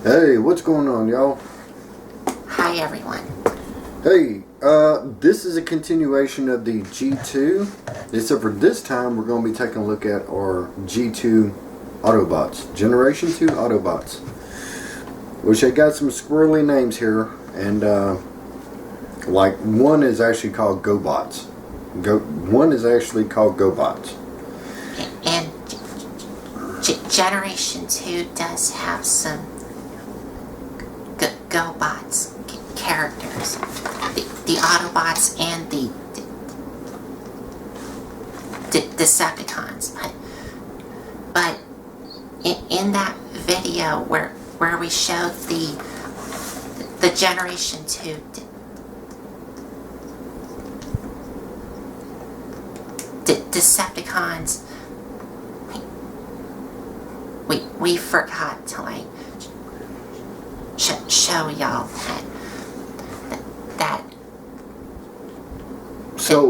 Hey, what's going on, y'all? Hi, everyone. Hey, this is a continuation of the G2, except for this time we're going to be taking a look at our G2 Autobots, Generation 2 Autobots, which I got some squirrely names here, and like one is actually called GoBots. One is actually called GoBots. And Generation 2 does have some GoBots characters. The Autobots and the Decepticons. But in that video where we showed the Generation 2 Decepticons, we forgot to show y'all that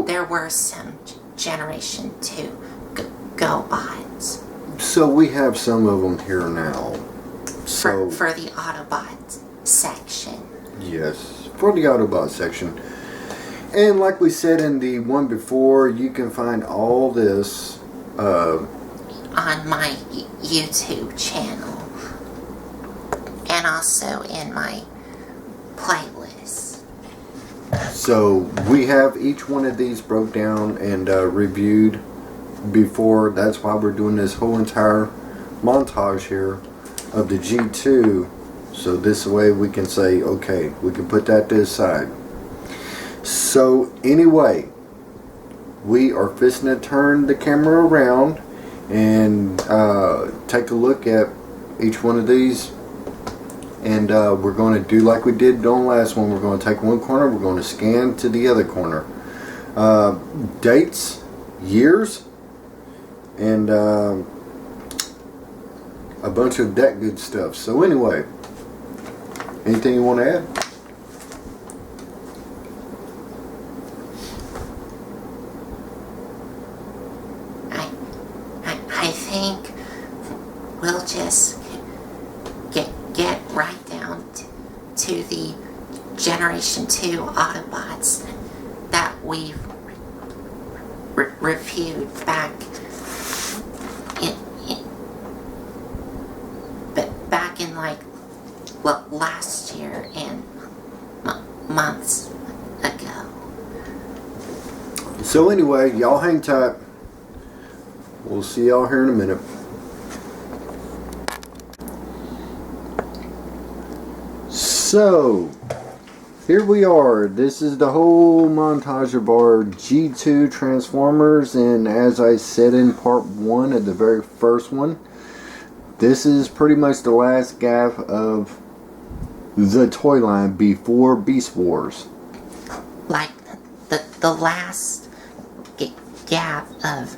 there were some Generation 2 GoBots. So we have some of them here now. For the Autobots section. Yes, for the Autobot section. And like we said in the one before, you can find all this on my YouTube channel. And also in my playlist. So we have each one of these broke down and reviewed before. That's why we're doing this whole entire montage here of the G2. So this way we can say, okay, we can put that to the side. So anyway, we are fixing to turn the camera around and take a look at each one of these. And we're going to do like we did on the last one. We're going to take one corner, we're going to scan to the other corner. Dates, years, and a bunch of that good stuff. So anyway, anything you want to add? I think we'll just get right down to the Generation 2 Autobots that we've reviewed back in like last year and months ago. So anyway, y'all hang tight. We'll see y'all here in a minute. So, here we are. This is the whole montage of our G2 Transformers, and as I said in part 1 of the very first one, this is pretty much the last gap of the toy line before Beast Wars. Like the last gap of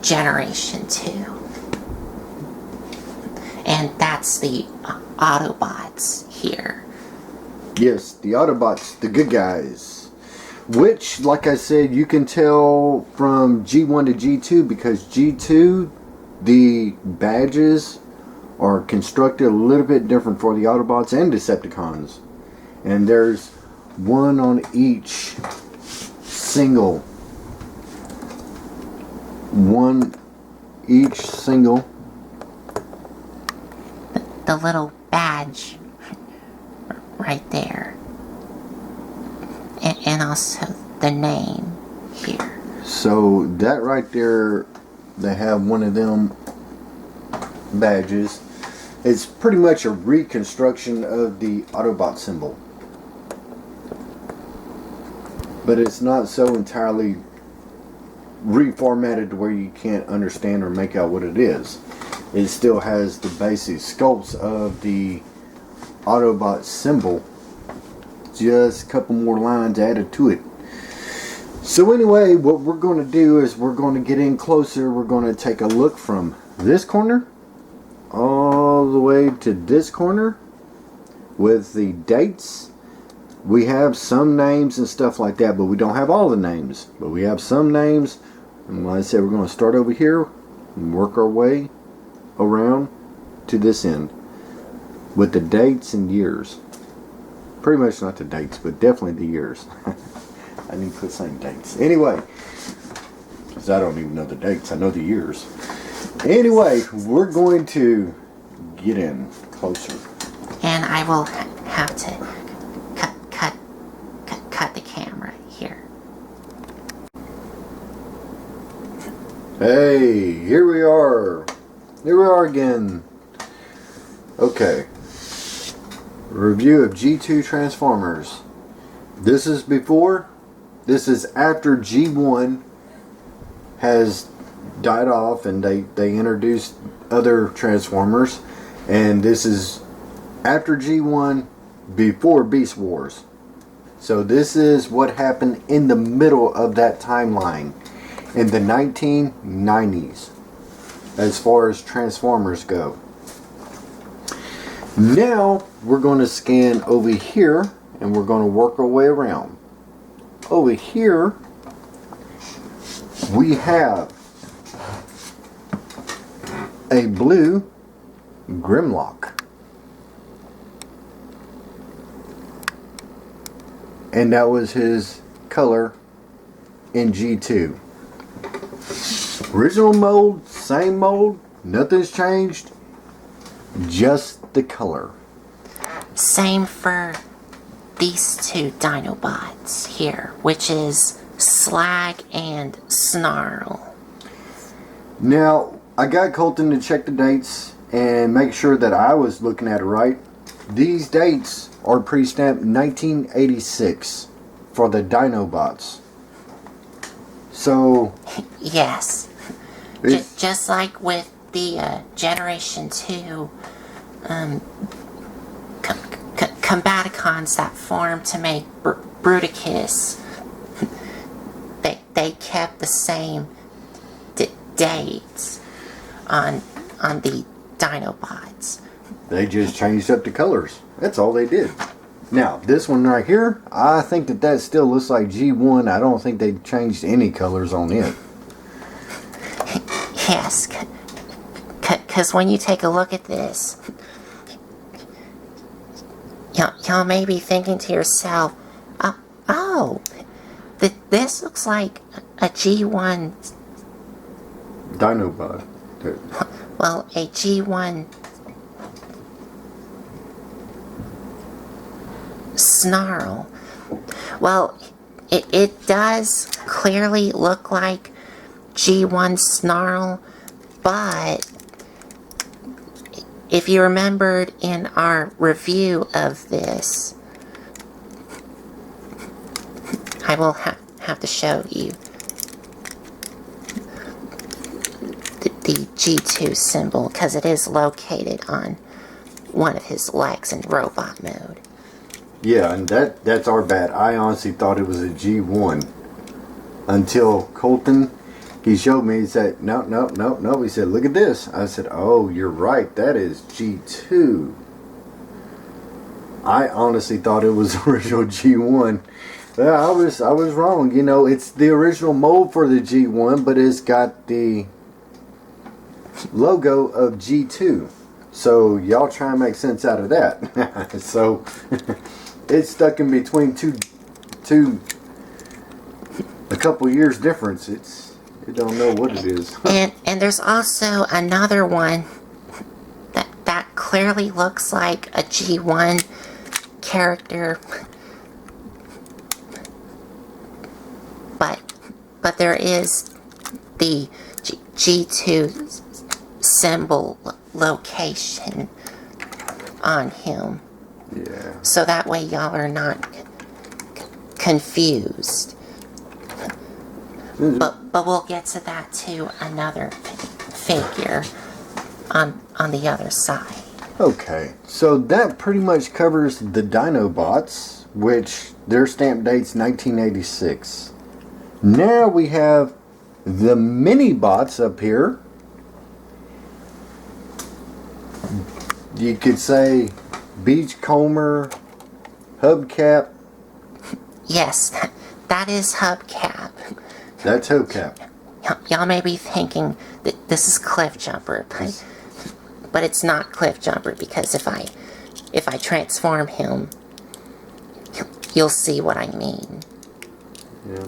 Generation 2. And that's the Autobots here. Yes, the Autobots, the good guys. Which, like I said, you can tell from G1 to G2, because G2, the badges are constructed a little bit different for the Autobots and Decepticons. And there's one on each single. The little badge right there. And also the name here. So that right there, they have one of them badges. It's pretty much a reconstruction of the Autobot symbol. But it's not so entirely reformatted to where you can't understand or make out what it is. It still has the basic sculpts of the Autobot symbol, just a couple more lines added to it. So anyway, what we're going to do is we're going to get in closer. We're going to take a look from this corner all the way to this corner with the dates. We have some names and stuff like that, but we don't have all the names. But we have some names. And like I said, we're going to start over here and work our way around to this end. with the dates and years. Pretty much not the dates, but definitely the years. I need to put same dates. Anyway, because I don't even know the dates. I know the years. Anyway, we're going to get in closer. And I will have to cut the camera here. Hey, here we are. Here we are again. Okay. Review of G2 Transformers. This is before. This is after G1 has died off and they introduced other Transformers. And this is after G1, before Beast Wars. So this is what happened in the middle of that timeline in the 1990s as far as Transformers go. Now we're going to scan over here and we're going to work our way around. Over here we have a blue Grimlock. And that was his color in G2. Original mold, same mold, nothing's changed, just the color. Same for these two Dinobots here, which is Slag and Snarl. Now, I got Colton to check the dates and make sure that I was looking at it right. These dates are pre-stamped 1986 for the Dinobots. So, yes. Just like with the Generation 2 Combaticons that formed to make Bruticus, they kept the same dates on the Dinobots. they just changed up the colors. That's all they did. Now, this one right here, I think that still looks like G1. I don't think they changed any colors on it. Yes, because when you take a look at this, y'all may be thinking to yourself, oh, this looks like a G1, Dinobot. well, a G1 Snarl. Well, it does clearly look like G1 Snarl, but if you remembered in our review of this, I will have to show you the G2 symbol, because it is located on one of his legs in robot mode. Yeah, and that's our bad. I honestly thought it was a G1 until Colton, he showed me. He said, no. He said, look at this. I said, oh, you're right. That is G2. I honestly thought it was original G1. I was wrong. You know, it's the original mold for the G1, but it's got the logo of G2. So y'all try and make sense out of that. So it's stuck in between two a couple years difference. You don't know what it is. And there's also another one that clearly looks like a G1 character, but there is the G2 symbol location on him. Yeah. So that way y'all are not confused. But we'll get to that to another figure on the other side. Okay, so that pretty much covers the Dinobots, which their stamp date's 1986. Now we have the Mini-Bots up here. You could say Beachcomber, Hubcap. Yes, that is Hubcap. That's Hubcap. Y'all may be thinking that this is Cliff Jumper, but it's not Cliff Jumper, because if I if I transform him, you'll see what I mean. Yeah.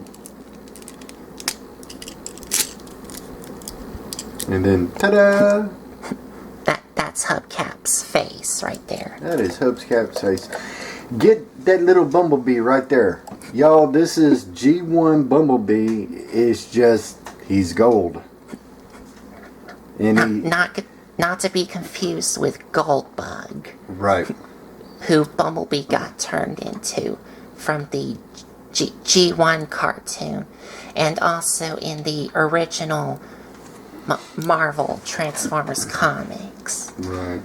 And then, ta-da! That's Hubcap's face right there. That is Hubcap's face. Get that little Bumblebee right there. Y'all, this is G1 Bumblebee. It's just, he's gold. And Not to be confused with Goldbug. Right. Who Bumblebee got turned into from the G1 cartoon. And also in the original Marvel Transformers comics. Right.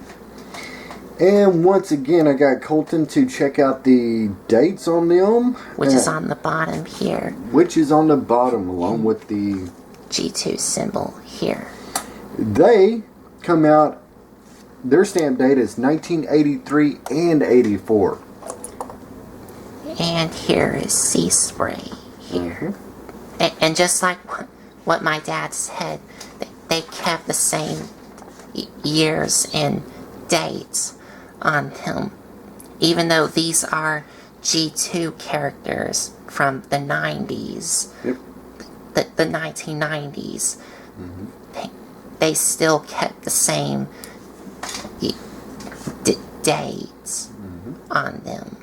And once again, I got Colton to check out the dates on them. Which is on the bottom here. Which is on the bottom, along with the G2 symbol here. They come out, their stamp date is 1983 and 84. And here is Sea Spray here. And just like what my dad said, they kept the same years and dates on him. Even though these are G2 characters from the 90s, Yep. the 1990s, they still kept the same dates on them.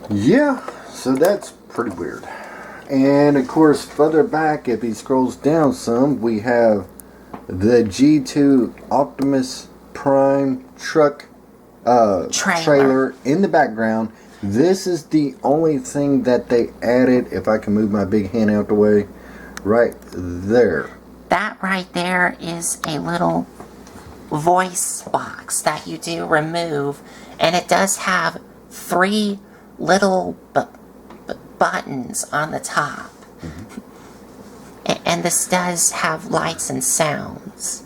Yeah, so that's pretty weird. And of course, further back, if he scrolls down some, we have the G2 Optimus Prime truck trailer in the background. This is the only thing that they added, if I can move my big hand out the way, right there. That right there is a little voice box that you do remove, and it does have 3 little buttons on the top. And this does have lights and sounds.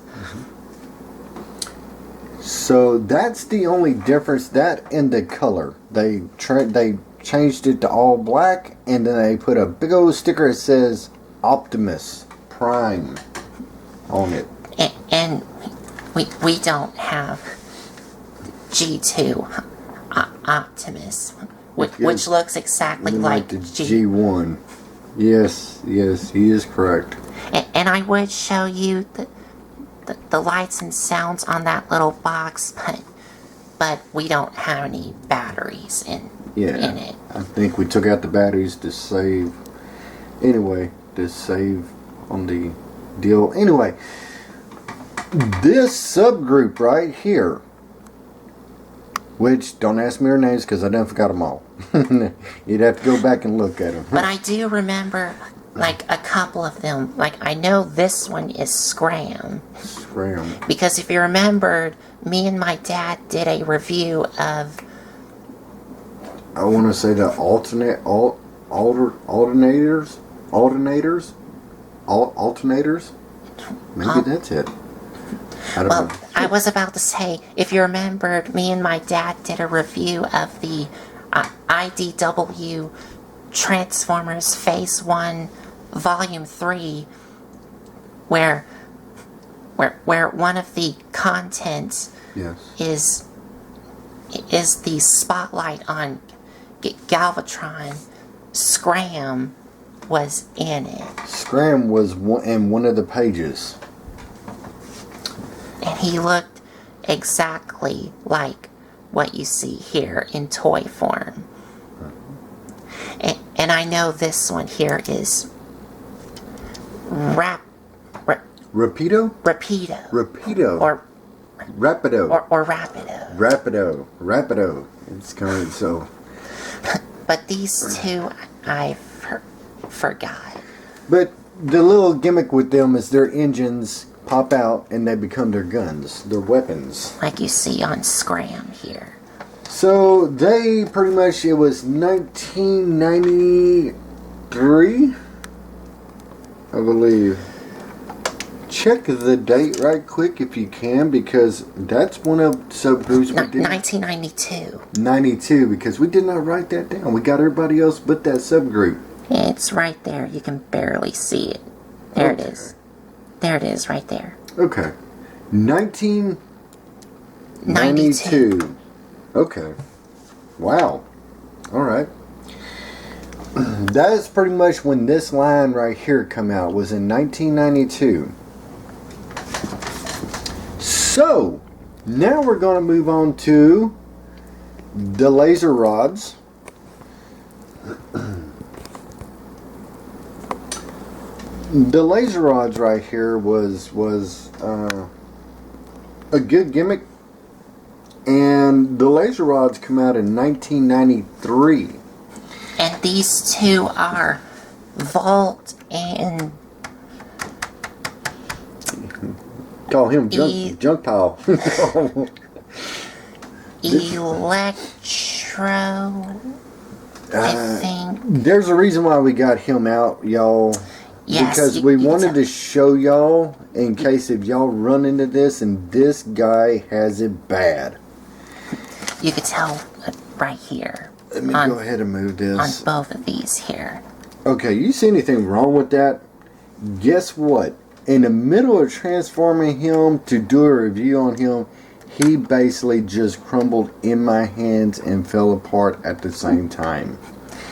So that's the only difference. That and the color. They changed it to all black, and then they put a big old sticker that says Optimus Prime on it. And we don't have G2 Optimus, which looks exactly like the G1. Yes, he is correct. And I would show you the lights and sounds on that little box, but we don't have any batteries in it. I think we took out the batteries to save. Anyway, to save on the deal. Anyway, this subgroup right here, which, don't ask me their names because I done forgot them all. You'd have to go back and look at them. But I do remember, like, a couple of them. Like, I know this one is Scram. Because if you remembered, me and my dad did a review of... I want to say the alternators? Maybe that's it. I don't know. I was about to say, if you remembered, me and my dad did a review of the IDW Transformers Phase 1 Volume 3, where one of the contents is the spotlight on Galvatron. Scram was in it. Scram was in one of the pages. And he looked exactly like what you see here in toy form. And I know this one here is Rapido? Rapido. Or Rapido. Or Rapido. Rapido. It's kind of so. But these two, I forgot. But the little gimmick with them is their engines pop out and they become their guns, their weapons. Like you see on Scram here. So they pretty much, it was 1993, I believe. Check the date right quick if you can, because that's one of subgroups we did. 1992. 92, because we did not write that down. We got everybody else but that subgroup. It's right there. You can barely see it. There it is. There it is, right there. Okay. 19... 92. Okay. Wow. Alright. That's pretty much when this line right here come out, was in 1992. So, now we're going to move on to the laser rods. The laser rods right here was a good gimmick, and the laser rods come out in 1993. And these two are Volt and Call him junk pile. Electro, I think. There's a reason why we got him out, y'all. Yes, because we wanted to show y'all in case if y'all run into this and this guy has it bad. You could tell right here. Let me go ahead and move this. On both of these here. Okay, you see anything wrong with that? Guess what? In the middle of transforming him to do a review on him, he basically just crumbled in my hands and fell apart at the same time.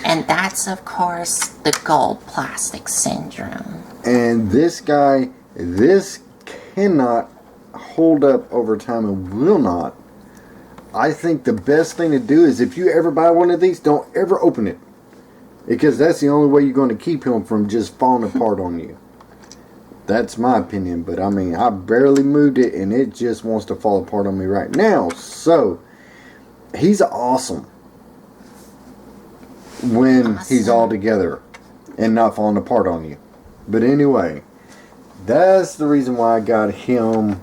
And that's, of course, the gold plastic syndrome. And this guy, this cannot hold up over time and will not. I think the best thing to do is if you ever buy one of these, don't ever open it. Because that's the only way you're going to keep him from just falling apart on you. That's my opinion, but I mean, I barely moved it and it just wants to fall apart on me right now. So, he's awesome when he's all together and not falling apart on you. But anyway, that's the reason why I got him,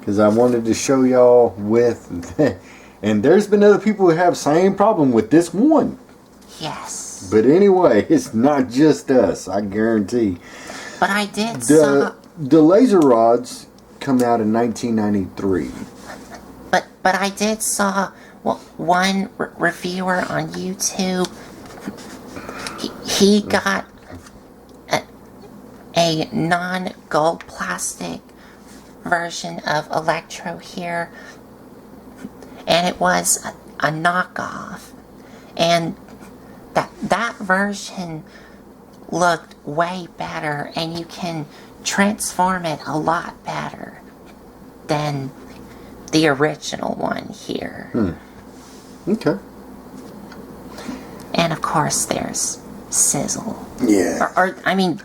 because I wanted to show y'all with and there's been other people who have same problem with this one. Yes. But anyway, it's not just us, I guarantee. But I did saw... The laser rods come out in 1993. But I did saw one reviewer on YouTube. He got a non-gold plastic version of Electro here. And it was a knockoff. And that version looked way better, and you can transform it a lot better than the original one here. Okay. And of course there's Sizzle. Yeah. Or I mean,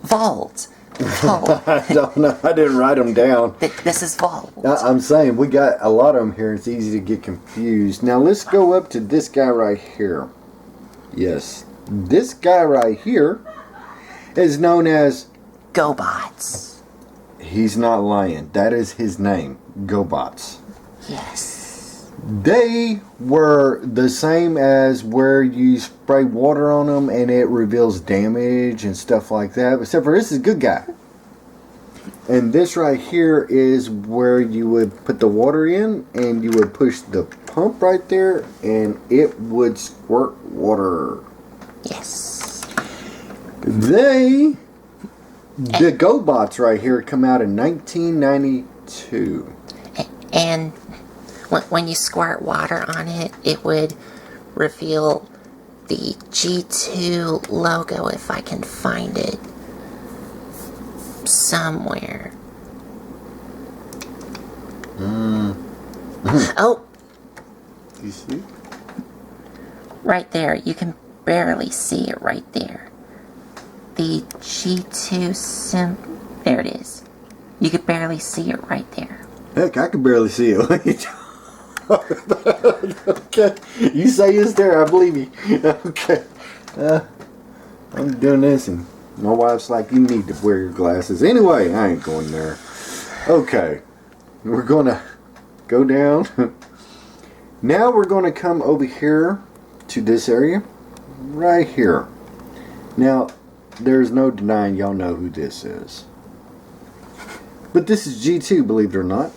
Volt. Volt. I don't know. I didn't write them down. This is Volt. I'm saying we got a lot of them here. It's easy to get confused. Now let's go up to this guy right here. Yes. This guy right here is known as GoBots. He's not lying. That is his name. GoBots. Yes. They were the same as where you spray water on them and it reveals damage and stuff like that. Except for this is a good guy. And this right here is where you would put the water in and you would push the pump right there and it would squirt water. Yes. The GoBots right here come out in 1992. And when you squirt water on it, it would reveal the G2 logo, if I can find it somewhere. Oh! You see? Right there. You can barely see it right there. The G2 there it is. You could barely see it right there. Heck, I can barely see it. What are you talking about? Okay. You say it's there, I believe you. Okay. I'm doing this and my wife's like, you need to wear your glasses. Anyway, I ain't going there. Okay. We're going to go down. Now we're going to come over here to this area. Right here. Now, there's no denying y'all know who this is. But this is G2, believe it or not.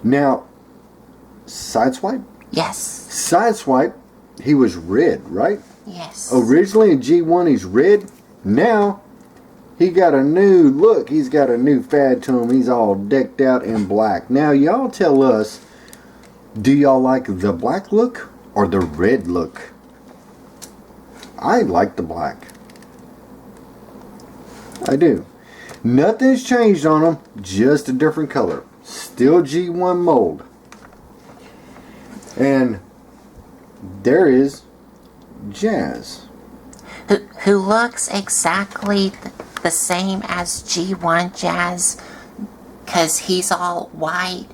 Now, Sideswipe? Yes. Sideswipe, he was red, right? Yes. Originally in G1 he's red. Now, he got a new look. He's got a new fad to him. He's all decked out in black. Now, y'all tell us, Do y'all like the black look or the red look? I like the black. I do. Nothing's changed on them, just a different color. Still G1 mold. And there is Jazz. Who looks exactly the same as G1 Jazz, because he's all white.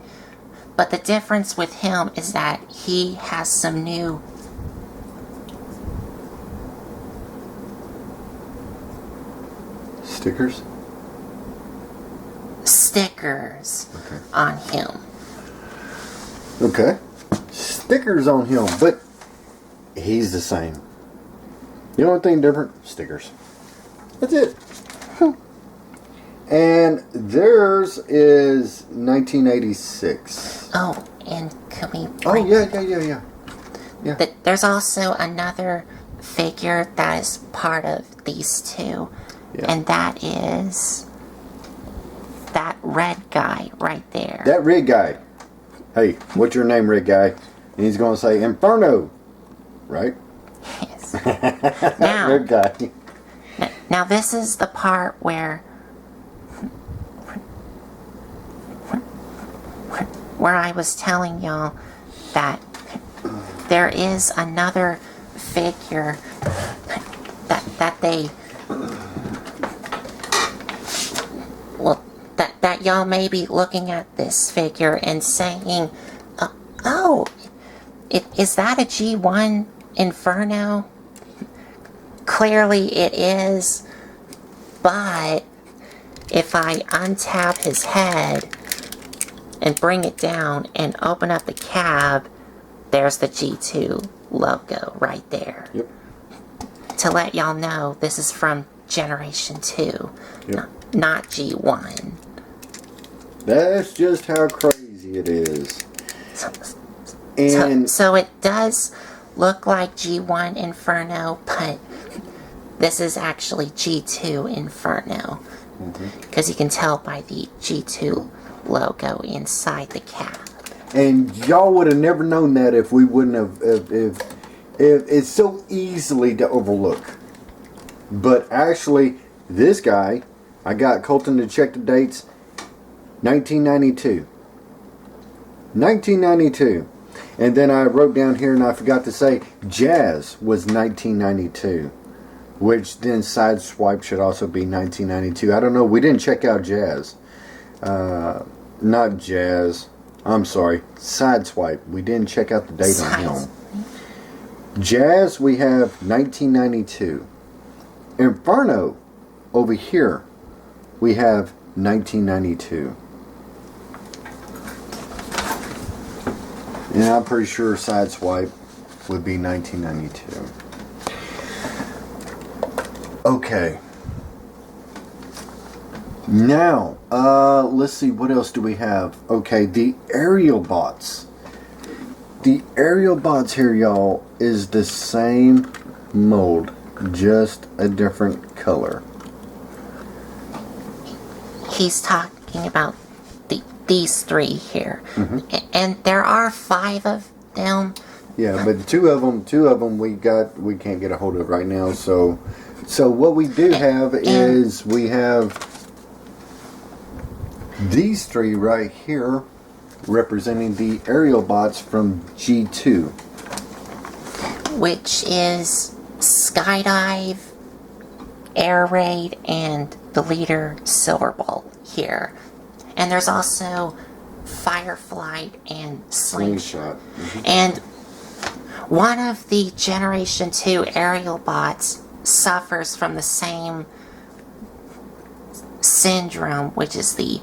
But the difference with him is that he has some new stickers okay. on him. Okay. Stickers on him, but he's the same. The only thing different, stickers. That's it. And theirs is 1986. Oh, and can we... Oh, yeah. There's also another figure that is part of these two. Yeah. And that is that red guy right there. That red guy. Hey, what's your name, red guy? And he's going to say Inferno. Right? Yes. Now, red guy. Now this is the part where I was telling y'all that there is another figure that they that y'all may be looking at this figure and saying, oh, is that a G1 Inferno? Clearly it is, but if I untap his head and bring it down and open up the cab, there's the G2 logo right there. Yep. To let y'all know, this is from Generation 2, not G1. That's just how crazy it is. So it does look like G1 Inferno, but this is actually G2 Inferno. Because you can tell by the G2 logo inside the cab. And y'all would have never known that if we wouldn't have... If it's so easily to overlook. But actually, this guy, I got Colton to check the dates, 1992. 1992. And then I wrote down here, and I forgot to say, Jazz was 1992. Which then Sideswipe should also be 1992. I don't know. We didn't check out Jazz. Not Jazz. I'm sorry. Sideswipe. We didn't check out the date on him. Jazz, we have 1992. Inferno, over here, we have 1992. And I'm pretty sure Sideswipe would be 1992. Okay. Now, let's see, what else do we have? Okay, the aerial bots. The aerial bots here, y'all, is the same mold, just a different color. He's talking about these three here. And there are 5 of them. Yeah, but two of them we can't get a hold of right now, so what we do have is we have these 3 right here representing the aerial bots from G2. Which is Skydive, Air Raid, and the leader Silverball here. And there's also Firefly and Slingshot. And one of the Generation 2 aerial bots suffers from the same syndrome, which is the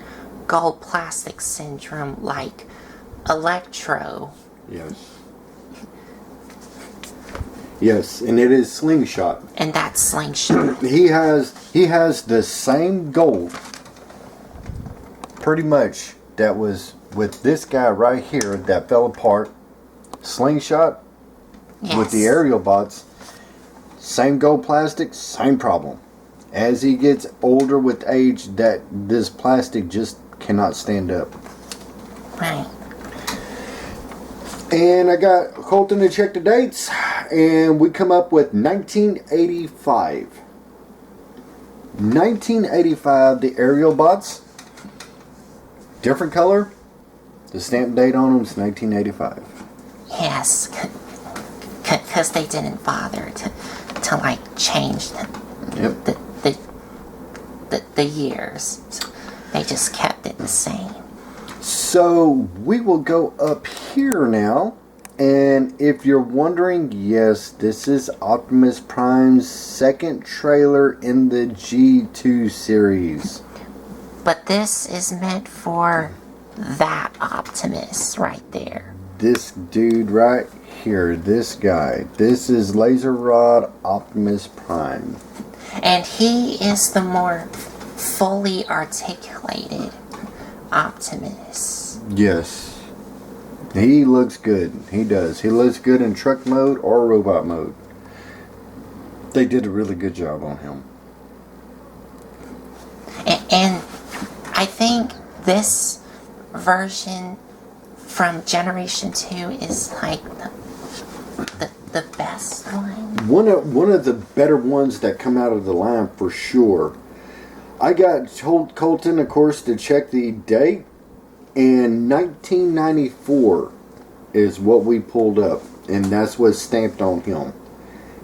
gold plastic syndrome, like Electro. Yes, and it is Slingshot. And that's Slingshot. He has the same gold, pretty much, that was with this guy right here that fell apart. Slingshot, with the aerial bots, same gold plastic, same problem. As he gets older with age, this plastic just cannot stand up. Right. And I got Colton to check the dates, and we come up with 1985. 1985, the aerial bots. Different color. The stamp date on them is 1985. Yes, because they didn't bother to like change Yep. the years. So they just kept it the same. So we will go up here now, and if you're wondering, yes, this is Optimus Prime's second trailer in the G2 series. But this is meant for that Optimus right there. This dude right here, this guy, this is Laser Rod Optimus Prime. And he is the more fully articulated Optimus. Yes. He looks good. He does. He looks good in truck mode or robot mode. They did a really good job on him. And I think this version from Generation 2 is like the best one. One of the better ones that come out of the line for sure. I got told Colton, of course, to check the date, and 1994 is what we pulled up, and that's what's stamped on him.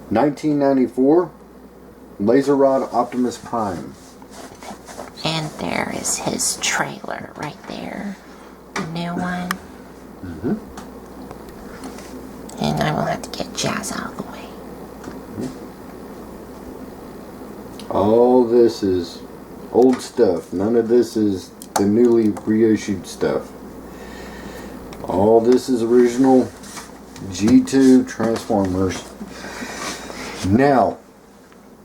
1994, Laser Rod Optimus Prime. And there is his trailer right there. The new one. Mm-hmm. And I will have to get Jazz out of the way. All this is old stuff. None of this is the newly reissued stuff. All this is original G2 Transformers. Now,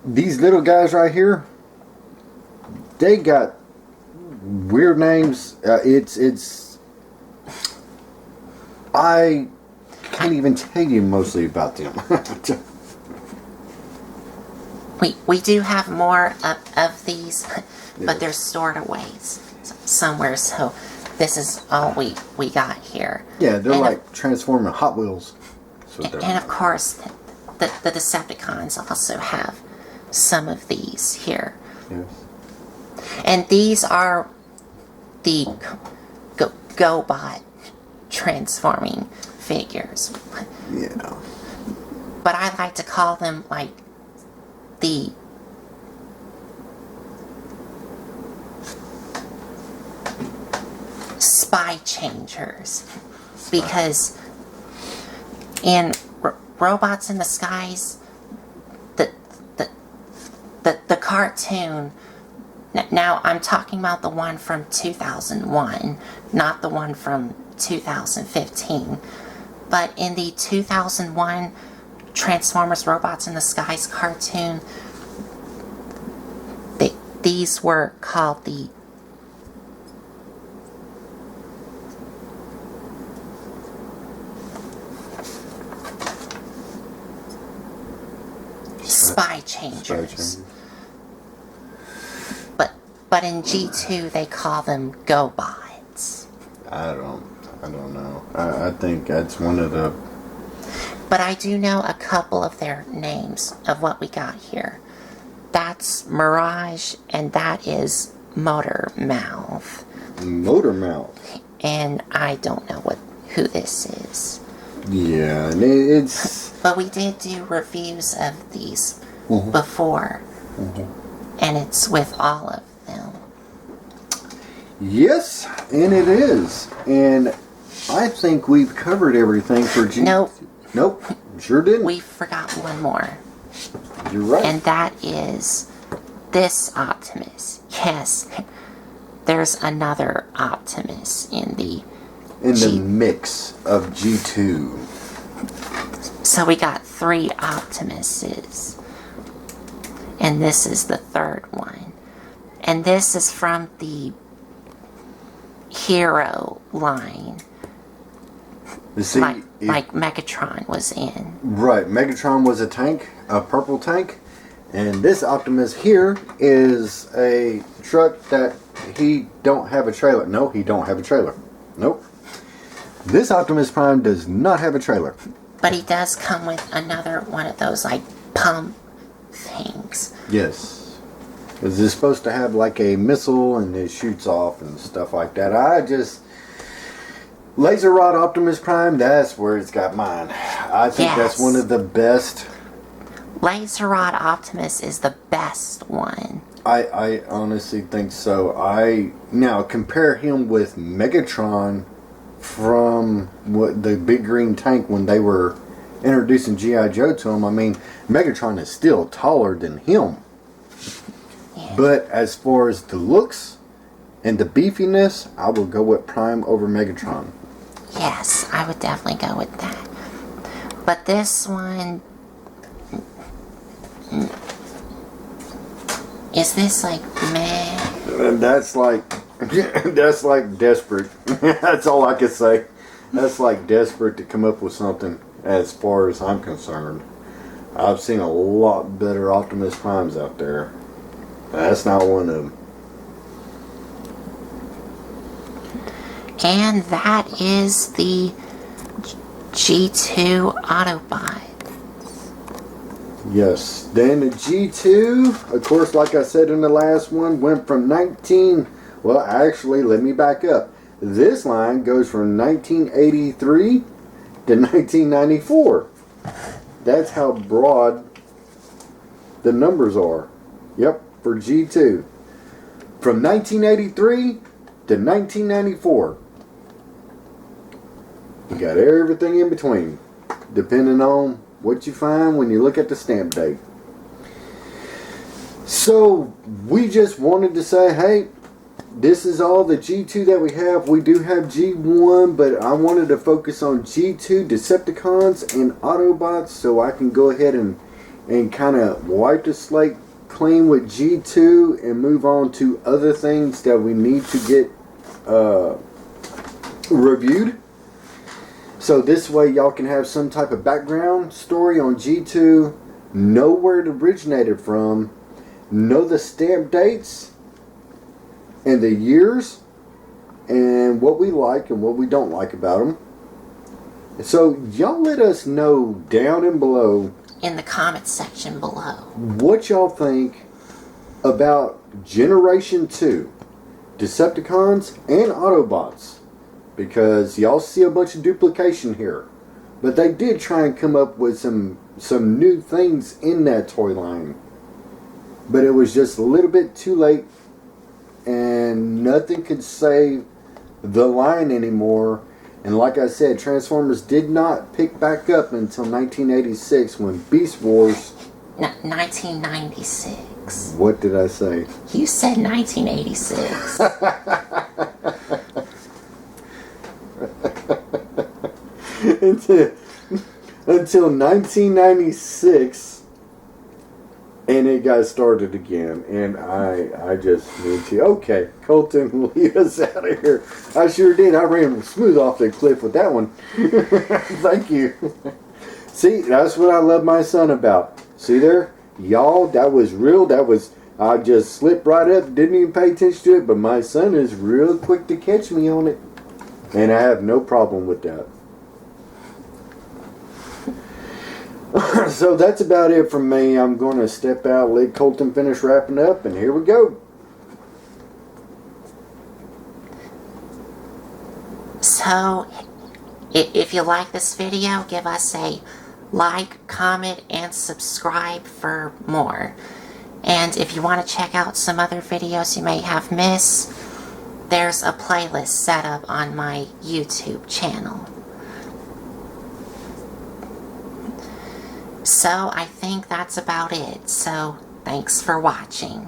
these little guys right here, they got weird names. I can't even tell you mostly about them. We do have more of these, but they're stored away somewhere, so this is all we got here. Yeah, they're like Transforming Hot Wheels. And of course, the Decepticons also have some of these here. Yes. And these are the GoBot transforming figures. Yeah. But I like to call them like the spy changers, because in Robots in the Skies, the cartoon. Now I'm talking about the one from 2001, not the one from 2015. But in the 2001 Transformers Robots in the Skies cartoon, these were called the Spy Changers. But in G2 they call them GoBots. I don't know. I think that's one of the... But I do know a couple of their names of what we got here. That's Mirage, and that is Motor Mouth. Motor Mouth. And I don't know who this is. Yeah, it's... But we did do reviews of these before. And it's with all of them. Yes, and it is. And I think we've covered everything for G... Nope, sure didn't. We forgot one more. You're right. And that is this Optimus. Yes, there's another Optimus in the mix of G2. So we got 3 Optimuses. And this is the third one. And this is from the Hero line. See, like Megatron was in. Right, Megatron was a tank, a purple tank. And this Optimus here is a truck that he don't have a trailer. No, he don't have a trailer. Nope. This Optimus Prime does not have a trailer. But he does come with another one of those, like, pump things. Yes. Is this supposed to have like a missile and it shoots off and stuff like that? Laser Rod Optimus Prime, that's where it's got mine. I think that's one of the best. Laser Rod Optimus is the best one. I honestly think so. Now compare him with Megatron from the big green tank when they were introducing G.I. Joe to him. I mean, Megatron is still taller than him. Yeah. But as far as the looks and the beefiness, I will go with Prime over Megatron. Yes, I would definitely go with that. But this one... Is this like meh? That's like desperate. That's all I can say. That's like desperate to come up with something as far as I'm concerned. I've seen a lot better Optimus Primes out there. That's not one of them. And that is the G2 Autobot. Yes. Then the G2, of course, like I said in the last one, went from well, actually, let me back up. This line goes from 1983 to 1994. That's how broad the numbers are. Yep, for G2. From 1983 to 1994. You got everything in between, depending on what you find when you look at the stamp date. So, we just wanted to say, hey, this is all the G2 that we have. We do have G1, but I wanted to focus on G2, Decepticons, and Autobots, so I can go ahead and kind of wipe the slate clean with G2 and move on to other things that we need to get reviewed. So this way y'all can have some type of background story on G2, know where it originated from, know the stamp dates and the years, and what we like and what we don't like about them. So y'all let us know down and below in the comment section below what y'all think about Generation 2, Decepticons and Autobots. Because y'all see a bunch of duplication here. But they did try and come up with some new things in that toy line. But it was just a little bit too late. And nothing could save the line anymore. And like I said, Transformers did not pick back up until 1986 when Beast Wars... 1996. What did I say? You said 1986. until 1996, and it got started again. And I just need to, okay, Colton, lead us out of here. I sure did. I ran smooth off the cliff with that one. Thank you. See, that's what I love my son about. See there, y'all, that was real. I just slipped right up, didn't even pay attention to it, but my son is real quick to catch me on it. And I have no problem with that. So that's about it from me. I'm going to step out, let Colton finish wrapping up, and here we go. So, if you like this video, give us a like, comment, and subscribe for more. And if you want to check out some other videos you may have missed, there's a playlist set up on my YouTube channel. So I think that's about it. So thanks for watching.